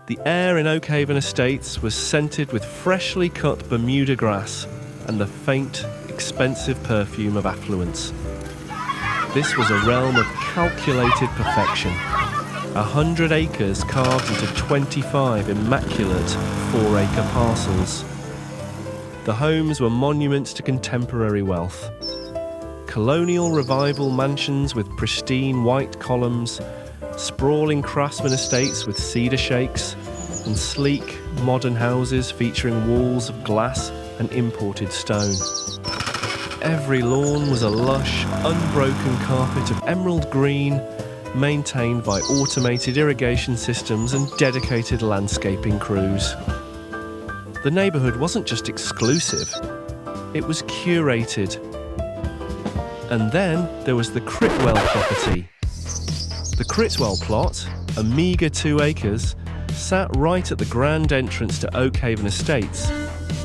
The air in Oakhaven Estates was scented with freshly cut Bermuda grass and the faint, expensive perfume of affluence. This was a realm of calculated perfection. 100 acres carved into 25 immaculate 4-acre parcels. The homes were monuments to contemporary wealth. Colonial revival mansions with pristine white columns, sprawling craftsman estates with cedar shakes, and sleek, modern houses featuring walls of glass and imported stone. Every lawn was a lush, unbroken carpet of emerald green, maintained by automated irrigation systems and dedicated landscaping crews. The neighbourhood wasn't just exclusive, it was curated. And then there was the Critwell property. The Critwell plot, a meagre 2 acres, sat right at the grand entrance to Oakhaven Estates,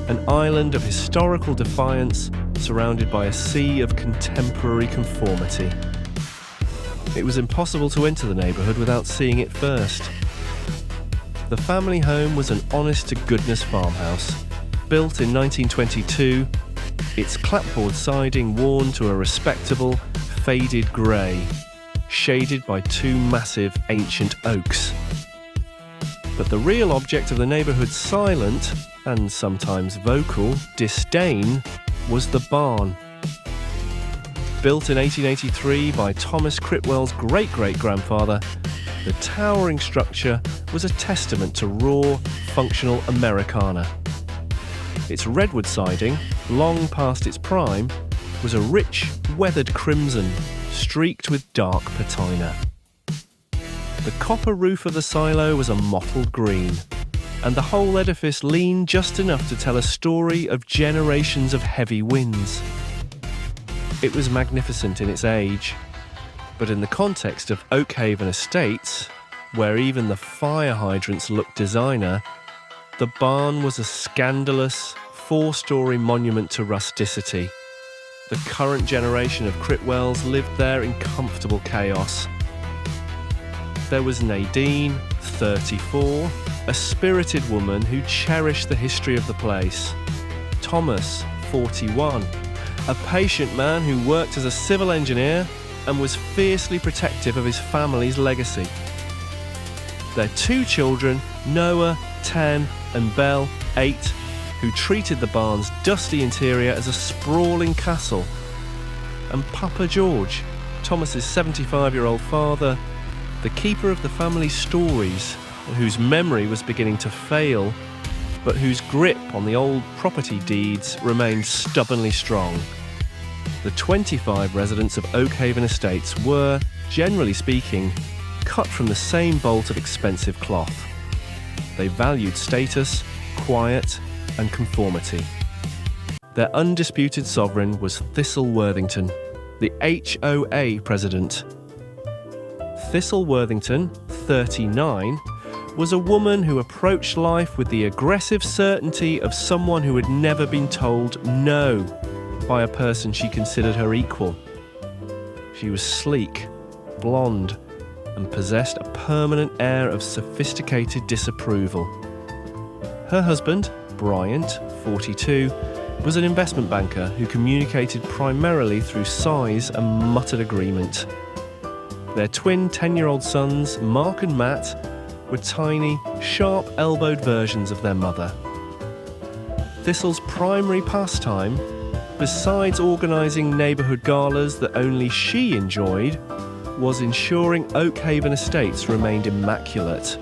an island of historical defiance surrounded by a sea of contemporary conformity. It was impossible to enter the neighbourhood without seeing it first. The family home was an honest-to-goodness farmhouse, built in 1922, its clapboard siding worn to a respectable, faded grey, shaded by 2 massive ancient oaks. But the real object of the neighbourhood's silent, and sometimes vocal, disdain was the barn. Built in 1883 by Thomas Critwell's great-great-grandfather, the towering structure was a testament to raw, functional Americana. Its redwood siding, long past its prime, was a rich, weathered crimson, streaked with dark patina. The copper roof of the silo was a mottled green, and the whole edifice leaned just enough to tell a story of generations of heavy winds. It was magnificent in its age, but in the context of Oakhaven Estates, where even the fire hydrants looked designer, the barn was a scandalous 4-storey monument to rusticity. The current generation of Critwells lived there in comfortable chaos. There was Nadine, 34, a spirited woman who cherished the history of the place. Thomas, 41, a patient man who worked as a civil engineer and was fiercely protective of his family's legacy. Their 2 children, Noah, 10, and Belle, 8, who treated the barn's dusty interior as a sprawling castle. And Papa George, Thomas's 75-year-old father, the keeper of the family's stories, whose memory was beginning to fail, but whose grip on the old property deeds remained stubbornly strong. The 25 residents of Oakhaven Estates were, generally speaking, cut from the same bolt of expensive cloth. They valued status, quiet, and conformity. Their undisputed sovereign was Thistle Worthington, the HOA president. Thistle Worthington, 39, was a woman who approached life with the aggressive certainty of someone who had never been told no by a person she considered her equal. She was sleek, blonde, and possessed a permanent air of sophisticated disapproval. Her husband, Bryant, 42, was an investment banker who communicated primarily through sighs and muttered agreement. Their twin 10-year-old sons, Mark and Matt, were tiny, sharp-elbowed versions of their mother. Thistle's primary pastime, besides organising neighbourhood galas that only she enjoyed, was ensuring Oakhaven Estates remained immaculate.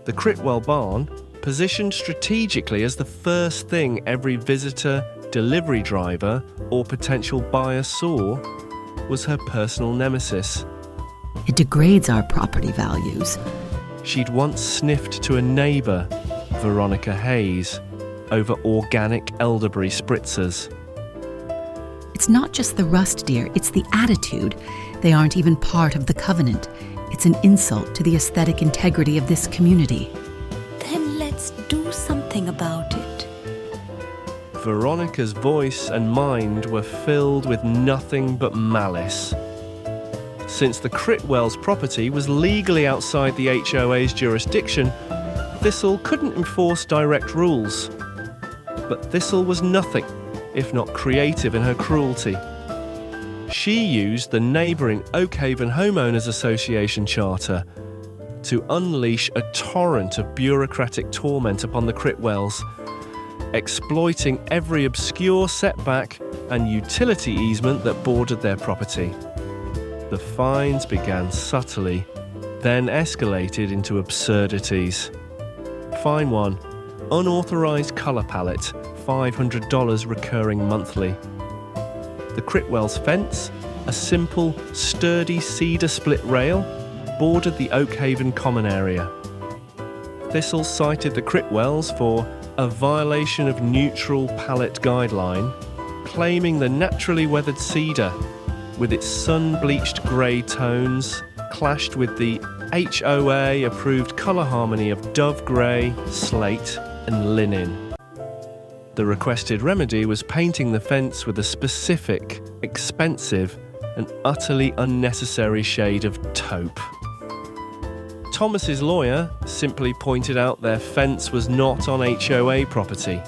The Critwell barn, positioned strategically as the first thing every visitor, delivery driver, or potential buyer saw, was her personal nemesis. It degrades our property values. She'd once sniffed to a neighbour, Veronica Hayes, over organic elderberry spritzers. It's not just the rust, dear, it's the attitude. They aren't even part of the covenant. It's an insult to the aesthetic integrity of this community. Then let's do something about it. Veronica's voice and mind were filled with nothing but malice. Since the Critwells property was legally outside the HOA's jurisdiction, Thistle couldn't enforce direct rules. But Thistle was nothing if not creative in her cruelty. She used the neighbouring Oakhaven Homeowners Association charter to unleash a torrent of bureaucratic torment upon the Critwells, exploiting every obscure setback and utility easement that bordered their property. The fines began subtly, then escalated into absurdities. Fine 1. Unauthorised colour palette, $500 recurring monthly. The Critwells fence, a simple, sturdy cedar split rail, bordered the Oakhaven common area. Thistle cited the Critwells for a violation of neutral palette guideline, claiming the naturally weathered cedar, with its sun-bleached grey tones, clashed with the HOA-approved colour harmony of dove grey, slate and linen. The requested remedy was painting the fence with a specific, expensive and utterly unnecessary shade of taupe. Thomas's lawyer simply pointed out their fence was not on HOA property.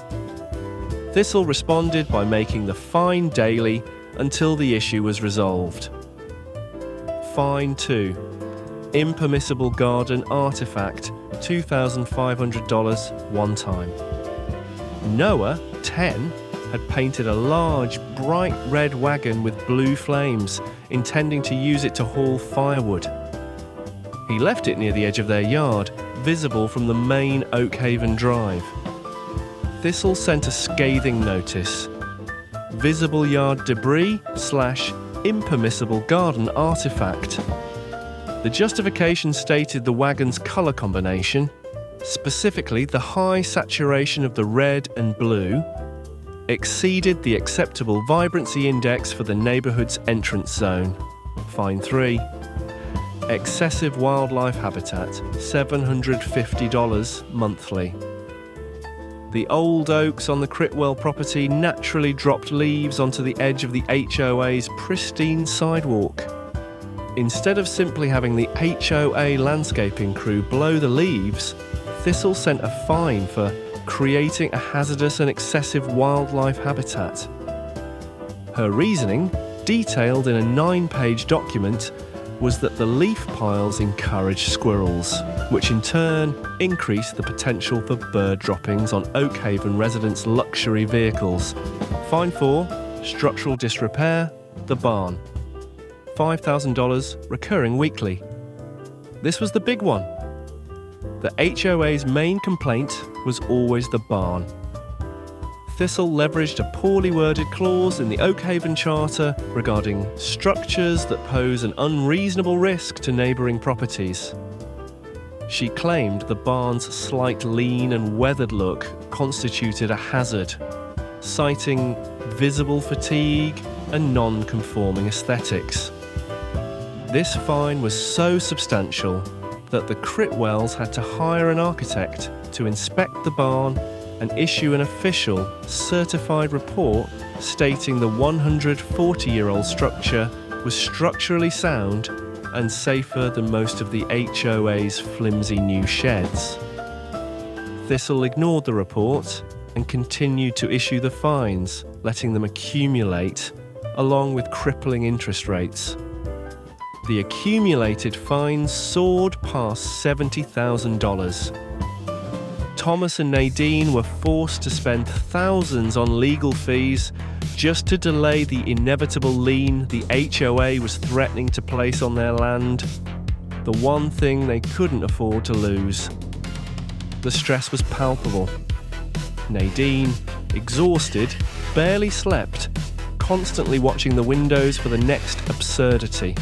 Thistle responded by making the fine daily until the issue was resolved. Fine 2. Impermissible garden artifact, $2,500 one time. Noah, 10, had painted a large, bright red wagon with blue flames, intending to use it to haul firewood. He left it near the edge of their yard, visible from the main Oakhaven Drive. Thistle sent a scathing notice. Visible yard debris / impermissible garden artifact. The justification stated the wagon's colour combination, specifically the high saturation of the red and blue, exceeded the acceptable vibrancy index for the neighbourhood's entrance zone. Fine 3. Excessive wildlife habitat, $750 monthly. The old oaks on the Critwell property naturally dropped leaves onto the edge of the HOA's pristine sidewalk. Instead of simply having the HOA landscaping crew blow the leaves, Thistle sent a fine for creating a hazardous and excessive wildlife habitat. Her reasoning, detailed in a 9-page document, was that the leaf piles encouraged squirrels, which in turn increased the potential for bird droppings on Oakhaven residents' luxury vehicles. Fine 4, structural disrepair, the barn. $5,000 recurring weekly. This was the big one. The HOA's main complaint was always the barn. Thistle leveraged a poorly worded clause in the Oakhaven Charter regarding structures that pose an unreasonable risk to neighbouring properties. She claimed the barn's slight lean and weathered look constituted a hazard, citing visible fatigue and non-conforming aesthetics. This fine was so substantial that the Critwells had to hire an architect to inspect the barn and issue an official, certified report stating the 140-year-old structure was structurally sound and safer than most of the HOA's flimsy new sheds. Thistle ignored the report and continued to issue the fines, letting them accumulate, along with crippling interest rates. The accumulated fines soared past $70,000. Thomas and Nadine were forced to spend thousands on legal fees just to delay the inevitable lien the HOA was threatening to place on their land, the one thing they couldn't afford to lose. The stress was palpable. Nadine, exhausted, barely slept, constantly watching the windows for the next absurdity.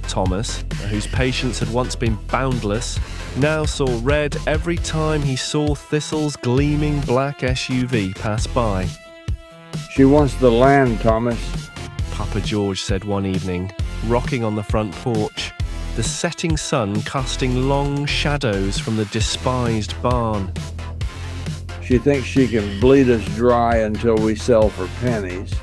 Thomas, whose patience had once been boundless, now saw red every time he saw Thistle's gleaming black SUV pass by. She wants the land, Thomas, Papa George said one evening, rocking on the front porch, the setting sun casting long shadows from the despised barn. She thinks she can bleed us dry until we sell for pennies.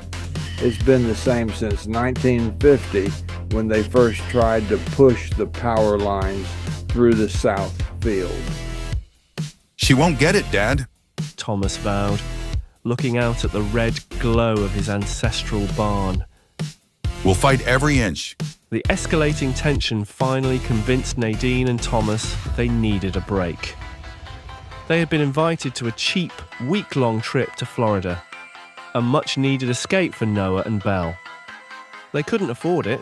It's been the same since 1950, when they first tried to push the power lines through the south field. She won't get it, Dad. Thomas vowed, looking out at the red glow of his ancestral barn. We'll fight every inch. The escalating tension finally convinced Nadine and Thomas they needed a break. They had been invited to a cheap, week-long trip to Florida, a much-needed escape for Noah and Belle. They couldn't afford it,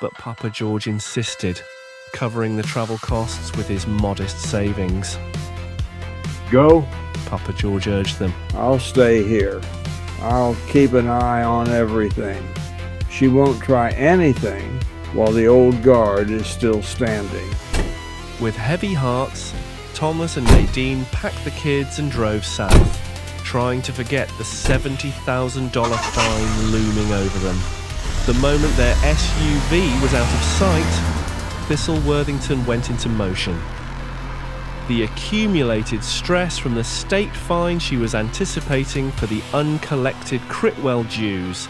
but Papa George insisted, covering the travel costs with his modest savings. Go? Papa George urged them. I'll stay here. I'll keep an eye on everything. She won't try anything while the old guard is still standing. With heavy hearts, Thomas and Nadine packed the kids and drove south, trying to forget the $70,000 fine looming over them. The moment their SUV was out of sight, Thistle Worthington went into motion. The accumulated stress from the state fine she was anticipating for the uncollected Critwell dues,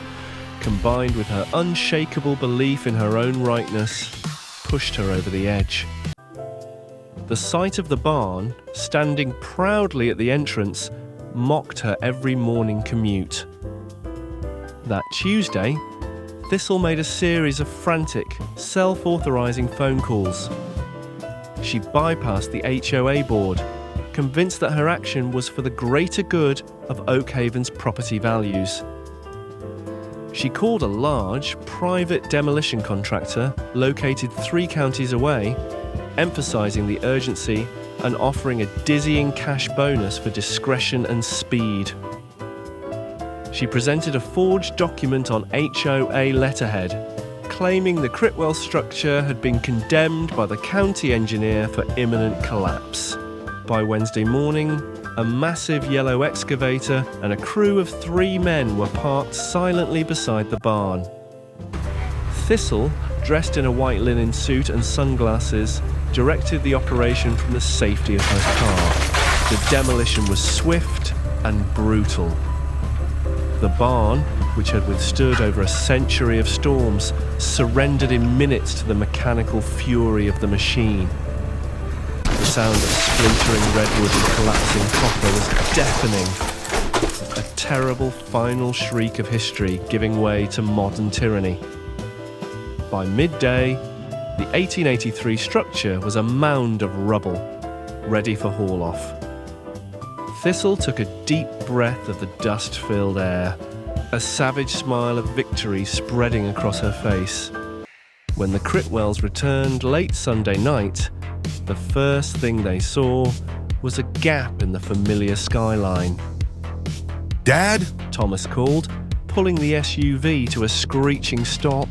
combined with her unshakable belief in her own rightness, pushed her over the edge. The sight of the barn, standing proudly at the entrance, mocked her every morning commute. That Tuesday, Thistle made a series of frantic, self-authorizing phone calls. She bypassed the HOA board, convinced that her action was for the greater good of Oakhaven's property values. She called a large, private demolition contractor located 3 counties away, emphasizing the urgency and offering a dizzying cash bonus for discretion and speed. She presented a forged document on HOA letterhead, claiming the Critwell structure had been condemned by the county engineer for imminent collapse. By Wednesday morning, a massive yellow excavator and a crew of 3 men were parked silently beside the barn. Thistle, dressed in a white linen suit and sunglasses, directed the operation from the safety of her car. The demolition was swift and brutal. The barn, which had withstood over a century of storms, surrendered in minutes to the mechanical fury of the machine. The sound of splintering redwood and collapsing copper was deafening, a terrible final shriek of history giving way to modern tyranny. By midday, the 1883 structure was a mound of rubble, ready for haul-off. Thistle took a deep breath of the dust-filled air, a savage smile of victory spreading across her face. When the Critwells returned late Sunday night, the first thing they saw was a gap in the familiar skyline. Dad? Thomas called, pulling the SUV to a screeching stop.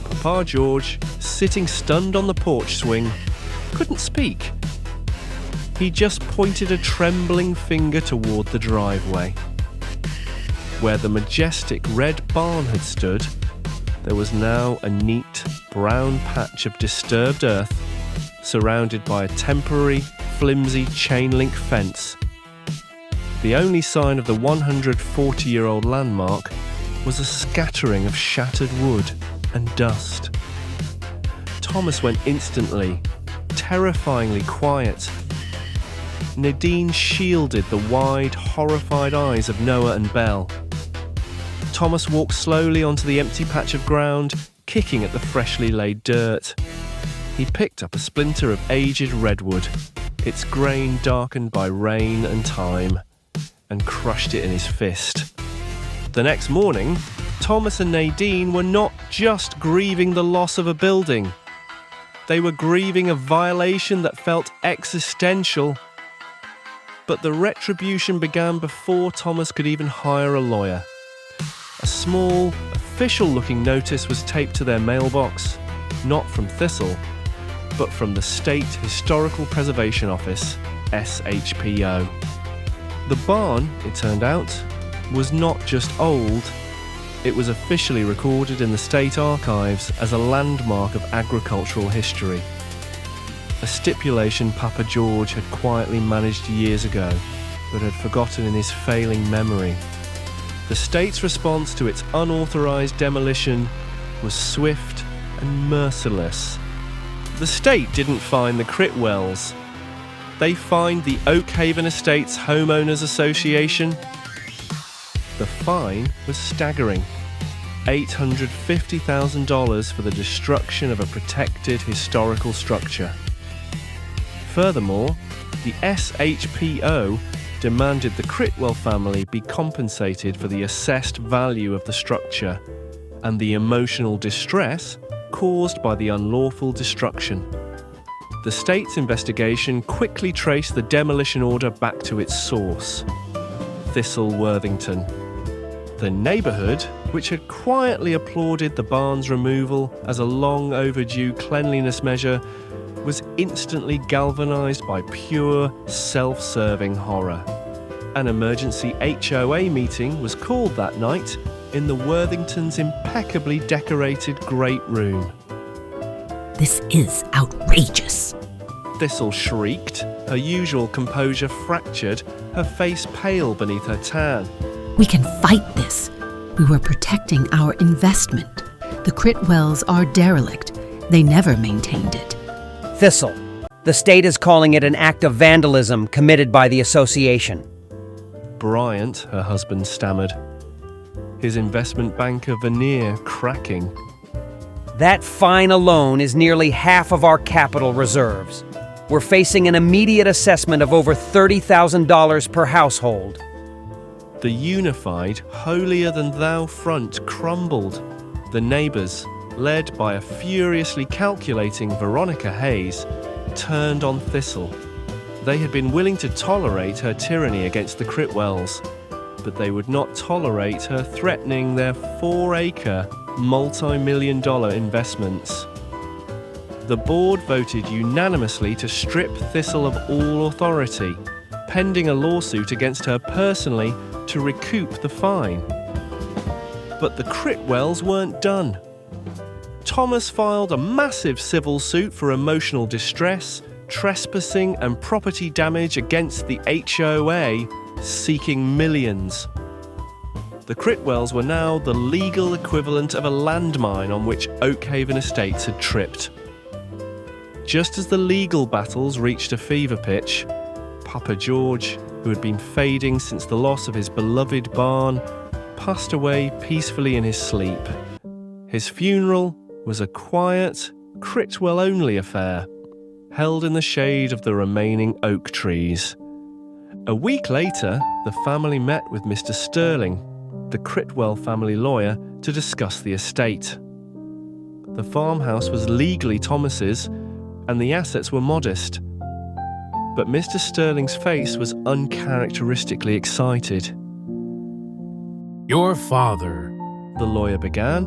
Papa George, sitting stunned on the porch swing, couldn't speak. He just pointed a trembling finger toward the driveway. Where the majestic red barn had stood, there was now a neat brown patch of disturbed earth, surrounded by a temporary, flimsy chain-link fence. The only sign of the 140-year-old landmark was a scattering of shattered wood and dust. Thomas went instantly, terrifyingly quiet. Nadine shielded the wide, horrified eyes of Noah and Belle. Thomas walked slowly onto the empty patch of ground, kicking at the freshly laid dirt. He picked up a splinter of aged redwood, its grain darkened by rain and time, and crushed it in his fist. The next morning, Thomas and Nadine were not just grieving the loss of a building. They were grieving a violation that felt existential. But the retribution began before Thomas could even hire a lawyer. A small, official-looking notice was taped to their mailbox, not from Thistle, but from the State Historical Preservation Office, SHPO. The barn, it turned out, was not just old, it was officially recorded in the state archives as a landmark of agricultural history. A stipulation Papa George had quietly managed years ago, but had forgotten in his failing memory. The state's response to its unauthorized demolition was swift and merciless. The state didn't fine the Critwells. They fined the Oakhaven Estates Homeowners Association. The fine was staggering: $850,000 for the destruction of a protected historical structure. Furthermore, the SHPO demanded the Critwell family be compensated for the assessed value of the structure and the emotional distress caused by the unlawful destruction. The state's investigation quickly traced the demolition order back to its source, Thistle Worthington. The neighbourhood, which had quietly applauded the barn's removal as a long overdue cleanliness measure, was instantly galvanised by pure, self-serving horror. An emergency HOA meeting was called that night in the Worthingtons' impeccably decorated great room. This is outrageous. Thistle shrieked, her usual composure fractured, her face pale beneath her tan. We can fight this. We were protecting our investment. The Critwells are derelict. They never maintained it. Thistle. The state is calling it an act of vandalism committed by the association. Bryant, her husband, stammered, his investment banker veneer cracking. That fine alone is nearly half of our capital reserves. We're facing an immediate assessment of over $30,000 per household. The unified, holier-than-thou front crumbled. The neighbours, led by a furiously calculating Veronica Hayes, turned on Thistle. They had been willing to tolerate her tyranny against the Critwells, but they would not tolerate her threatening their 4-acre, multi-million-dollar investments. The board voted unanimously to strip Thistle of all authority, pending a lawsuit against her personally to recoup the fine. But the Critwells weren't done. Thomas filed a massive civil suit for emotional distress, trespassing and property damage against the HOA, seeking millions. The Critwells were now the legal equivalent of a landmine on which Oakhaven Estates had tripped. Just as the legal battles reached a fever pitch, Papa George, who had been fading since the loss of his beloved barn, passed away peacefully in his sleep. His funeral was a quiet, Critwell-only affair, held in the shade of the remaining oak trees. A week later, the family met with Mr. Sterling, the Critwell family lawyer, to discuss the estate. The farmhouse was legally Thomas's, and the assets were modest. But Mr. Sterling's face was uncharacteristically excited. Your father, The lawyer began,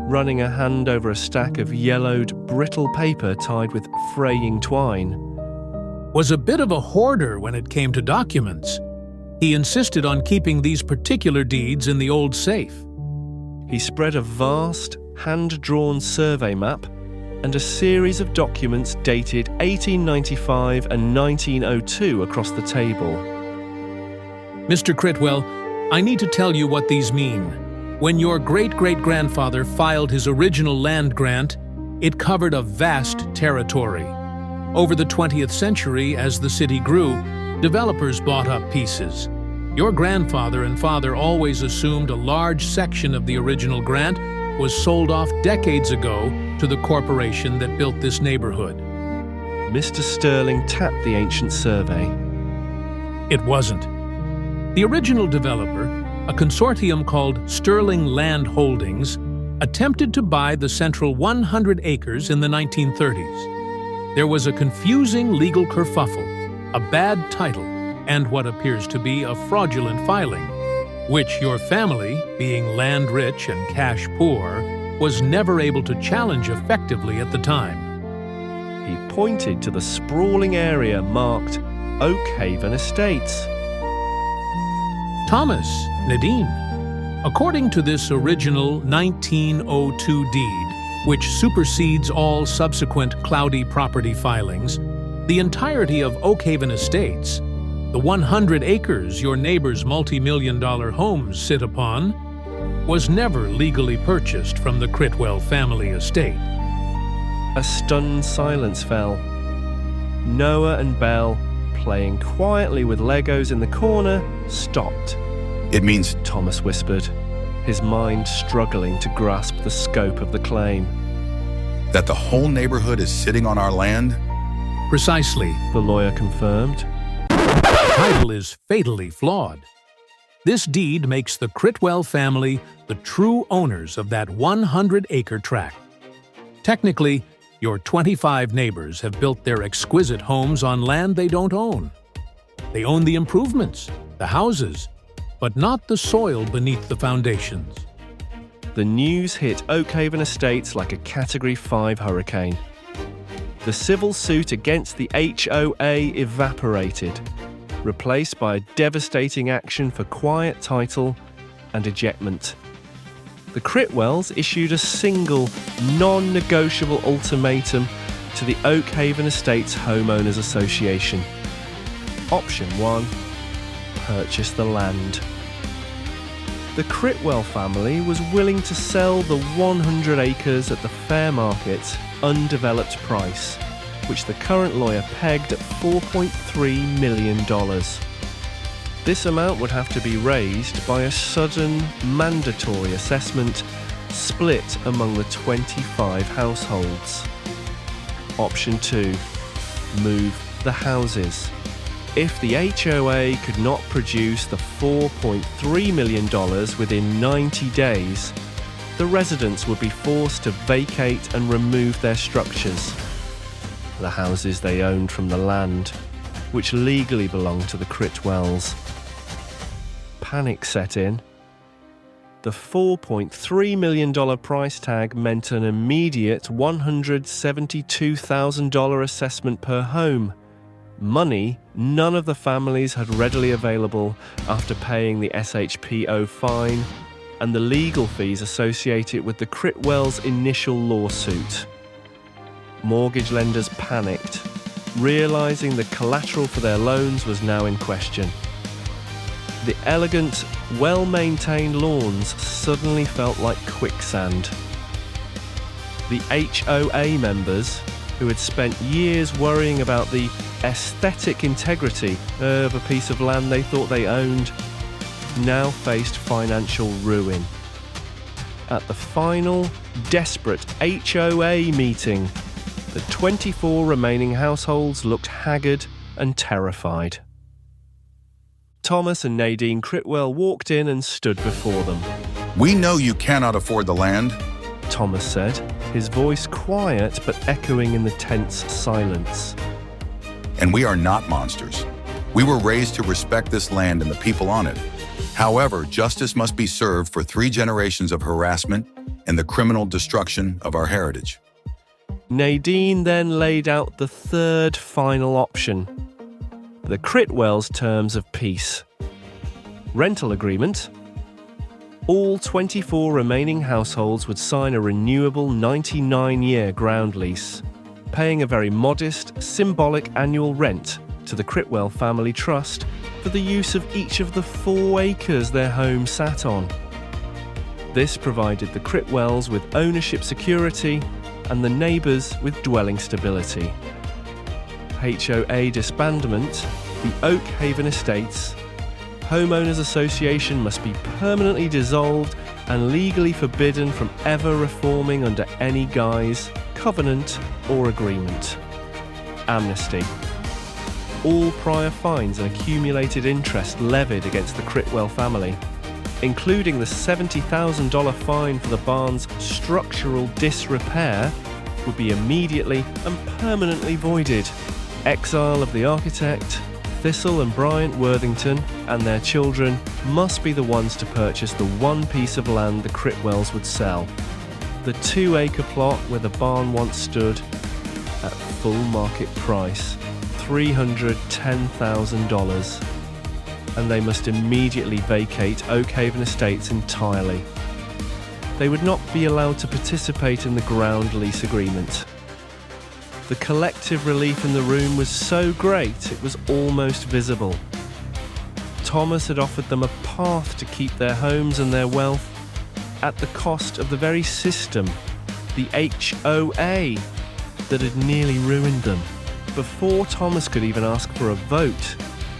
running a hand over a stack of yellowed, brittle paper tied with fraying twine. was a bit of a hoarder when it came to documents. He insisted on keeping these particular deeds in the old safe. He spread a vast, hand-drawn survey map and a series of documents dated 1895 and 1902 across the table. Mr. Critwell, I need to tell you what these mean. When your great-great-grandfather filed his original land grant, it covered a vast territory. Over the 20th century, as the city grew, developers bought up pieces. Your grandfather and father always assumed a large section of the original grant was sold off decades ago to the corporation that built this neighborhood. Mr. Sterling tapped the ancient survey. It wasn't. The original developer, a consortium called Sterling Land Holdings, attempted to buy the central 100 acres in the 1930s. There was a confusing legal kerfuffle, a bad title, and what appears to be a fraudulent filing, which your family, being land-rich and cash-poor, was never able to challenge effectively at the time. He pointed to the sprawling area marked Oakhaven Estates. Thomas, Nadine, according to this original 1902 deed, which supersedes all subsequent cloudy property filings, the entirety of Oakhaven Estates, the 100 acres your neighbor's multi-million-dollar homes sit upon, was never legally purchased from the Critwell family estate. A stunned silence fell. Noah and Belle, playing quietly with Legos in the corner, stopped. It means Thomas whispered, his mind struggling to grasp the scope of the claim. that the whole neighborhood is sitting on our land? Precisely. The lawyer confirmed. The title is fatally flawed. This deed makes the Critwell family the true owners of that 100-acre tract. Technically, your 25 neighbors have built their exquisite homes on land they don't own. They own the improvements, the houses, but not the soil beneath the foundations. The news hit Oakhaven Estates like a Category 5 hurricane. The civil suit against the HOA evaporated, replaced by a devastating action for quiet title and ejectment. The Critwells issued a single, non-negotiable ultimatum to the Oakhaven Estates Homeowners Association. Option 1, purchase the land. The Critwell family was willing to sell the 100 acres at the fair market, undeveloped price, which the current lawyer pegged at $4.3 million. This amount would have to be raised by a sudden, mandatory assessment split among the 25 households. Option 2, move the houses. If the HOA could not produce the $4.3 million within 90 days, the residents would be forced to vacate and remove their structures, the houses they owned from the land, which legally belonged to the Critwells. Panic set in. The $4.3 million price tag meant an immediate $172,000 assessment per home. Money none of the families had readily available after paying the SHPO fine and the legal fees associated with the Critwells' initial lawsuit. Mortgage lenders panicked, realizing the collateral for their loans was now in question. The elegant, well-maintained lawns suddenly felt like quicksand. The HOA members, who had spent years worrying about the aesthetic integrity of a piece of land they thought they owned, now faced financial ruin. At the final, desperate HOA meeting, the 24 remaining households looked haggard and terrified. Thomas and Nadine Critwell walked in and stood before them. We know you cannot afford the land. Thomas said, his voice quiet but echoing in the tense silence. And we are not monsters. We were raised to respect this land and the people on it. However, justice must be served for 3 generations of harassment and the criminal destruction of our heritage. Nadine then laid out the third final option, the Critwells' terms of peace. Rental agreement. All 24 remaining households would sign a renewable 99-year ground lease, paying a very modest, symbolic annual rent to the Critwell Family Trust for the use of each of the 4 acres their home sat on. This provided the Critwells with ownership security and the neighbours with dwelling stability. HOA disbandment, the Oakhaven Estates Homeowners Association must be permanently dissolved and legally forbidden from ever reforming under any guise, covenant or agreement. Amnesty. All prior fines and accumulated interest levied against the Critwell family, including the $70,000 fine for the barn's structural disrepair, would be immediately and permanently voided. Exile of the architect, Thistle and Bryant Worthington and their children must be the ones to purchase the one piece of land the Critwells would sell, the 2-acre plot where the barn once stood, at full market price, $310,000, and they must immediately vacate Oakhaven Estates entirely. They would not be allowed to participate in the ground lease agreement. The collective relief in the room was so great it was almost visible. Thomas had offered them a path to keep their homes and their wealth, at the cost of the very system, the HOA, that had nearly ruined them. Before Thomas could even ask for a vote,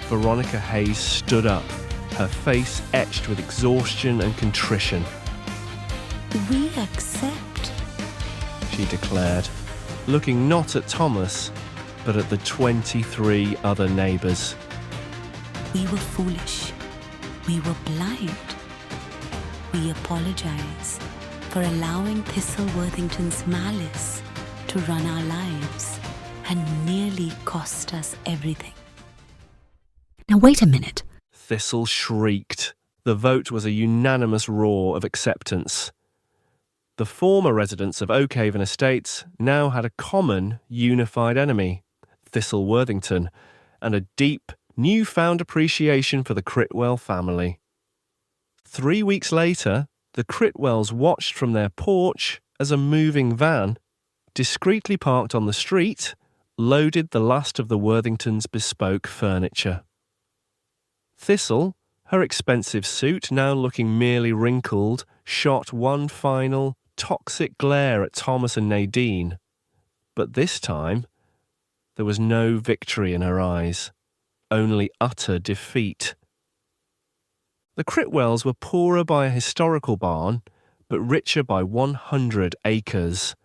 Veronica Hayes stood up, her face etched with exhaustion and contrition. We accept. She declared, looking not at Thomas, but at the 23 other neighbours. We were foolish. We were blind. We apologize for allowing Thistle Worthington's malice to run our lives and nearly cost us everything. Now, wait a minute. Thistle shrieked. The vote was a unanimous roar of acceptance. The former residents of Oakhaven Estates now had a common, unified enemy, Thistle Worthington, and a deep, newfound appreciation for the Critwell family. 3 weeks later, the Critwells watched from their porch as a moving van, discreetly parked on the street, loaded the last of the Worthingtons' bespoke furniture. Thistle, her expensive suit now looking merely wrinkled, shot one final, toxic glare at Thomas and Nadine. But this time, there was no victory in her eyes, only utter defeat. The Critwells were poorer by a historical barn, but richer by 100 acres.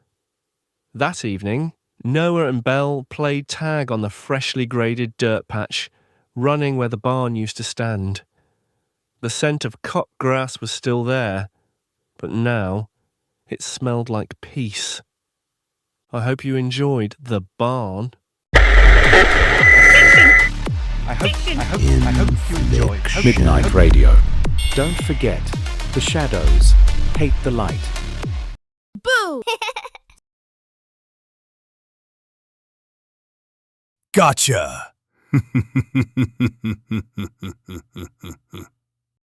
That evening, Noah and Belle played tag on the freshly graded dirt patch, running where the barn used to stand. The scent of cut grass was still there, but now it smelled like peace. I hope you enjoyed the barn. I hope you enjoyed Midnight Radio. Don't forget, the shadows hate the light. Boo! Gotcha!